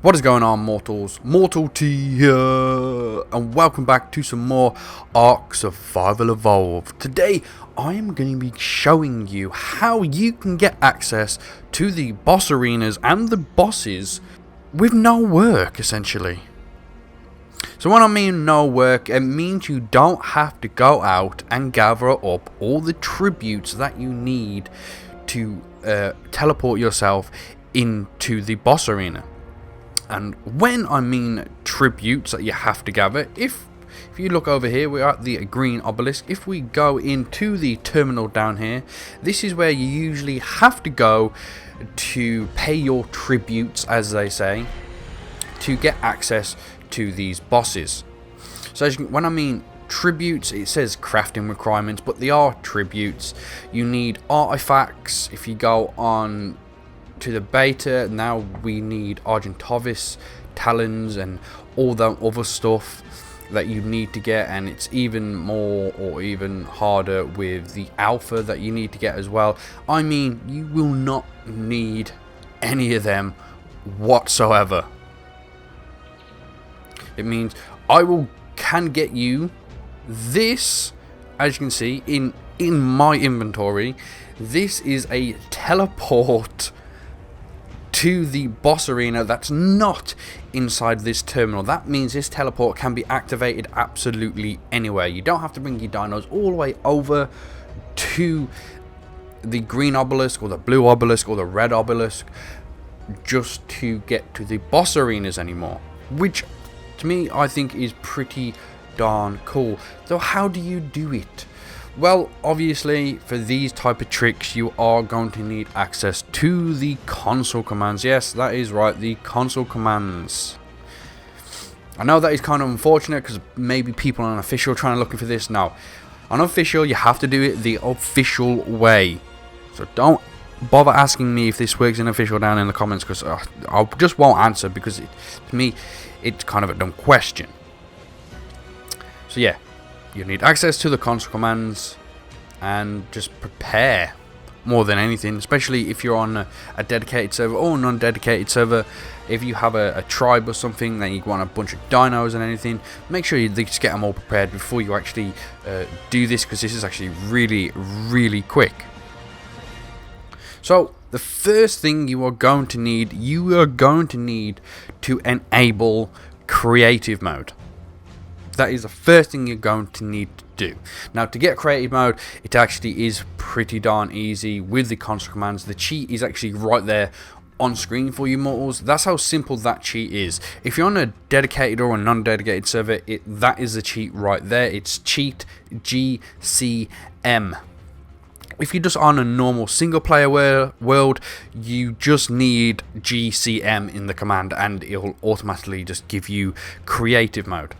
What is going on, mortals? Mortal T here, and welcome back to some more Ark Survival Evolved. Today, I am going to be showing you how you can get access to the boss arenas and the bosses with no work, essentially. So when I mean no work, it means you don't have to go out and gather up all the tributes that you need to teleport yourself into the boss arena. And when I mean tributes that you have to gather, if you look over here, we're at the green obelisk. If we go into the terminal down here, this is where you usually have to go to pay your tributes, as they say, to get access to these bosses. So when I mean tributes, it says crafting requirements, but they are tributes. You need artifacts. If you go on to the beta, now we need Argentovis, talons, and all that other stuff that you need to get, and it's even more or even harder with the alpha that you need to get as well. I mean, you will not need any of them whatsoever. It means can get you this, as you can see in my inventory. This is a teleport to the boss arena that's not inside this terminal. That means this teleport can be activated absolutely anywhere. You don't have to bring your dinos all the way over to the green obelisk or the blue obelisk or the red obelisk just to get to the boss arenas anymore, which to me I think is pretty darn cool. So how do you do it? Well, obviously, for these type of tricks, you are going to need access to the console commands. Yes, that is right, the console commands. I know that is kind of unfortunate because maybe people on official trying to looking for this. Now, on official, you have to do it the official way. So don't bother asking me if this works in official down in the comments, because I just won't answer, because to me, it's kind of a dumb question. So yeah. You need access to the console commands and just prepare more than anything, especially if you're on a dedicated server or non-dedicated server. If you have a tribe or something, then you want a bunch of dinos and anything, make sure you just get them all prepared before you actually do this, because this is actually really quick. So the first thing you are going to need to enable creative mode. That is the first thing you're going to need to do. Now, to get creative mode, it actually is pretty darn easy with the console commands. The cheat is actually right there on screen for you mortals. That's how simple that cheat is. If you're on a dedicated or a non-dedicated server, that is the cheat right there. It's cheat GCM. If you're just on a normal single player world, you just need GCM in the command and it'll automatically just give you creative mode.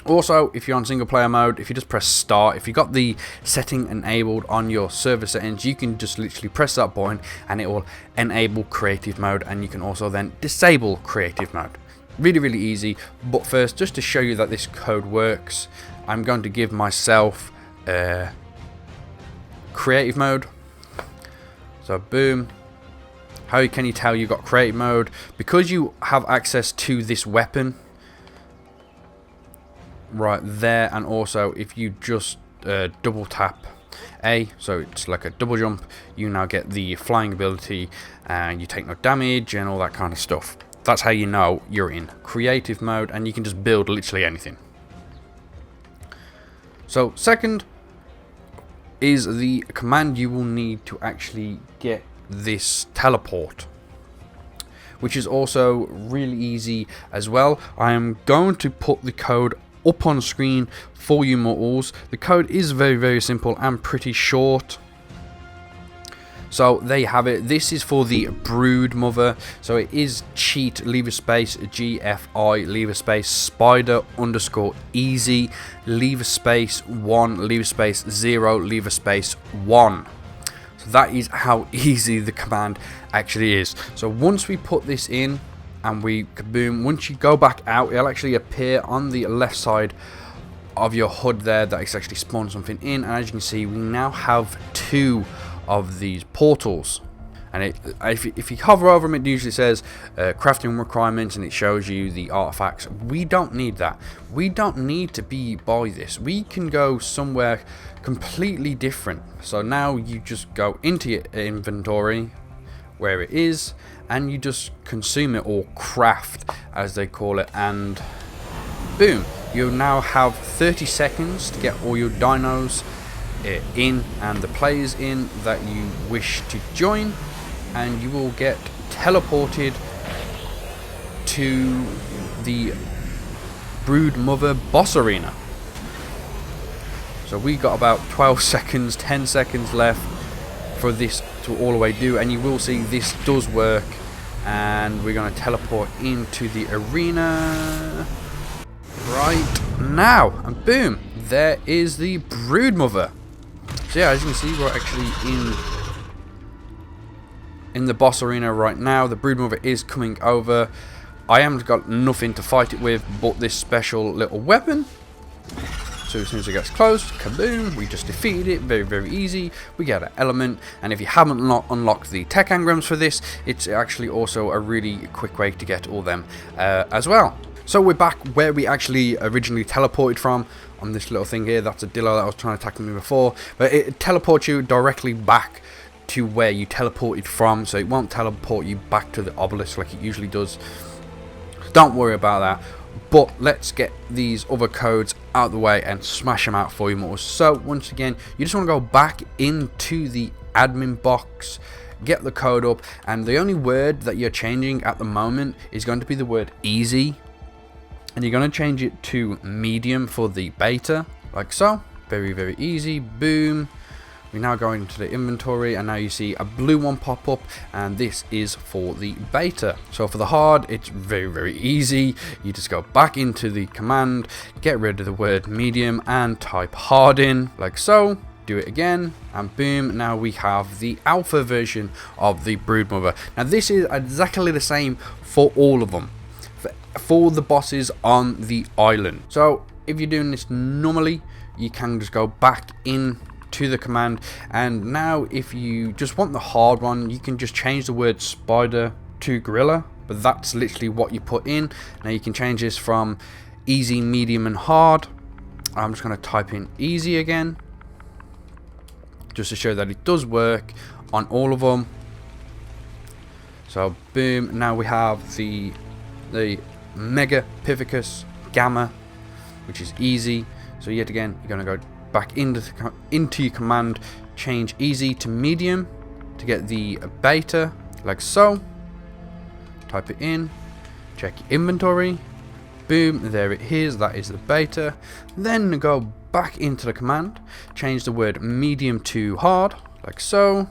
Also, if you're on single player mode, if you just press start, if you got the setting enabled on your server settings, you can just literally press that button and it will enable creative mode, and you can also then disable creative mode. Really easy. But first, just to show you that this code works, I'm going to give myself creative mode. So boom. How can you tell you got creative mode? Because you have access to this weapon right there, and also if you just double tap A, so it's like a double jump, you now get the flying ability and you take no damage and all that kind of stuff. That's how you know you're in creative mode, and you can just build literally anything. So second is the command you will need to actually get this teleport, which is also really easy as well. I am going to put the code up on screen for you mortals. The code is very simple and pretty short. So there you have it. This is for the broodmother. So it is cheat leave a space GFI leave a space spider underscore easy leave a space 1 leave a space 0 leave a space 1. So that is how easy the command actually is. So once we put this in and we kaboom, once you go back out, it'll actually appear on the left side of your HUD there that it's actually spawned something in, and as you can see, we now have 2 of these portals. And if you hover over them, it usually says crafting requirements, and it shows you the artifacts. We don't need that. We don't need to be by this. We can go somewhere completely different. So now you just go into your inventory where it is, and you just consume it, or craft as they call it, and boom, you now have 30 seconds to get all your dinos in and the players in that you wish to join, and you will get teleported to the broodmother boss arena. So we got about 12 seconds, 10 seconds left for this to all the way do, and you will see this does work, and we're going to teleport into the arena right now, and boom, there is the broodmother. So yeah, as you can see, we're actually in the boss arena right now. The broodmother is coming over. I haven't got nothing to fight it with but this special little weapon. So as soon as it gets close, kaboom, we just defeated it. Very, very easy. We get an element, and if you haven't unlocked the tech engrams for this, it's actually also a really quick way to get all them as well. So we're back where we actually originally teleported from, on this little thing here. That's a dillo that was trying to attack me before, but it teleports you directly back to where you teleported from, so it won't teleport you back to the obelisk like it usually does. Don't worry about that. But let's get these other codes out of the way and smash them out for you more. So once again, you just want to go back into the admin box, get the code up, and the only word that you're changing at the moment is going to be the word easy, and you're going to change it to medium for the beta, like so. Very, very easy. Boom. We now go into the inventory, and now you see a blue one pop up, and this is for the beta. So for the hard, it's very, very easy. You just go back into the command, get rid of the word medium, and type hard in, like so. Do it again, and boom, now we have the alpha version of the broodmother. Now this is exactly the same for all of them, for the bosses on the island. So if you're doing this normally, you can just go back in to the command, and now if you just want the hard one, you can just change the word spider to gorilla, but that's literally what you put in. Now you can change this from easy, medium, and hard. I'm just going to type in easy again, just to show that it does work on all of them. So boom, now we have the mega pithecus gamma, which is easy. So yet again, you're going to go back into your command, change easy to medium to get the beta, like so. Type it in, check your inventory, boom, there it is, that is the beta. Then go back into the command, change the word medium to hard, like so.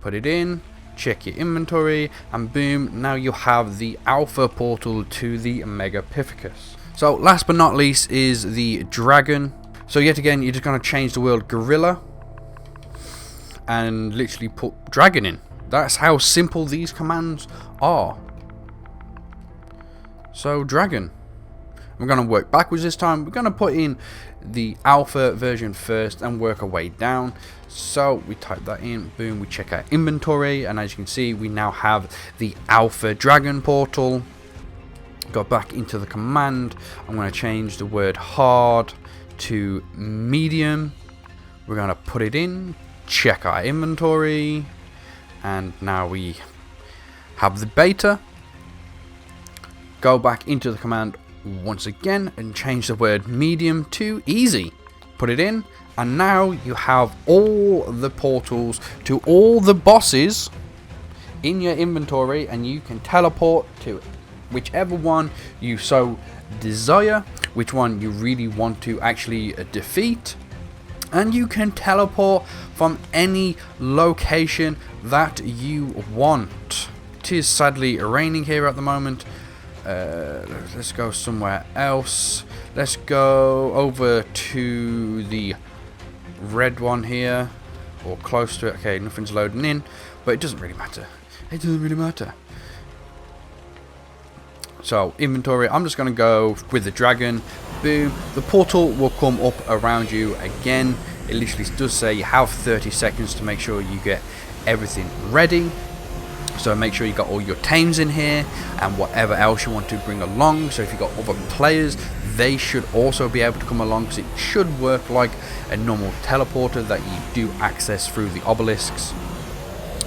Put it in, check your inventory, and boom, now you have the alpha portal to the mega pithecus. So last but not least is the dragon. So yet again, you're just going to change the word gorilla and literally put dragon in. That's how simple these commands are. So dragon. We're going to work backwards this time. We're going to put in the alpha version first and work our way down. So we type that in, boom, we check our inventory, and as you can see, we now have the alpha dragon portal. Go back into the command. I'm going to change the word hard to medium. We're going to put it in, check our inventory, and now we have the beta. Go back into the command once again and change the word medium to easy. Put it in, and now you have all the portals to all the bosses in your inventory, and you can teleport to whichever one you so desire, which one you really want to actually defeat, and you can teleport from any location that you want. It is sadly raining here at the moment. Let's go somewhere else. Let's go over to the red one here, or close to it. Okay, nothing's loading in, but it doesn't really matter. It doesn't really matter. So inventory, I'm just going to go with the dragon. Boom, the portal will come up around you again. It literally does say you have 30 seconds to make sure you get everything ready. So make sure you got all your tames in here and whatever else you want to bring along. So if you got other players, they should also be able to come along, because it should work like a normal teleporter that you do access through the obelisks.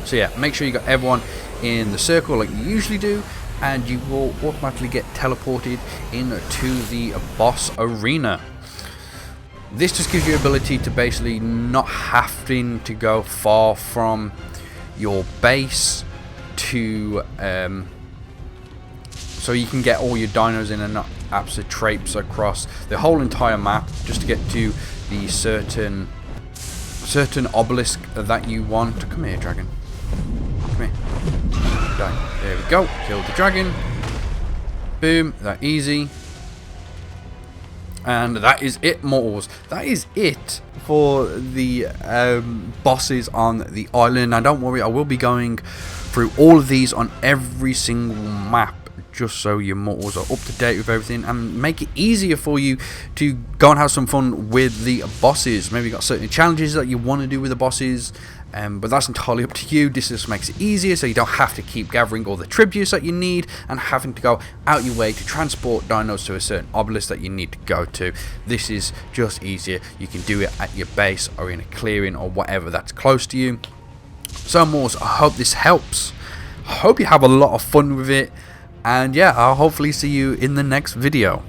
So yeah, make sure you got everyone in the circle like you usually do, and you will automatically get teleported into the boss arena. This just gives you ability to basically not having to go far from your base to so you can get all your dinos in and not have to traipse across the whole entire map just to get to the certain obelisk that you want. Come here, dragon. Come here. Die. There we go. Kill the dragon. Boom. That easy. And that is it, mortals. That is it for the bosses on the island. Now don't worry, I will be going through all of these on every single map, just so your mortals are up to date with everything and make it easier for you to go and have some fun with the bosses. Maybe you got certain challenges that you want to do with the bosses, but that's entirely up to you. This just makes it easier, so you don't have to keep gathering all the tributes that you need and having to go out your way to transport dinos to a certain obelisk that you need to go to. This is just easier. You can do it at your base or in a clearing or whatever that's close to you. So mortals, I hope this helps. I hope you have a lot of fun with it, and yeah, I'll hopefully see you in the next video.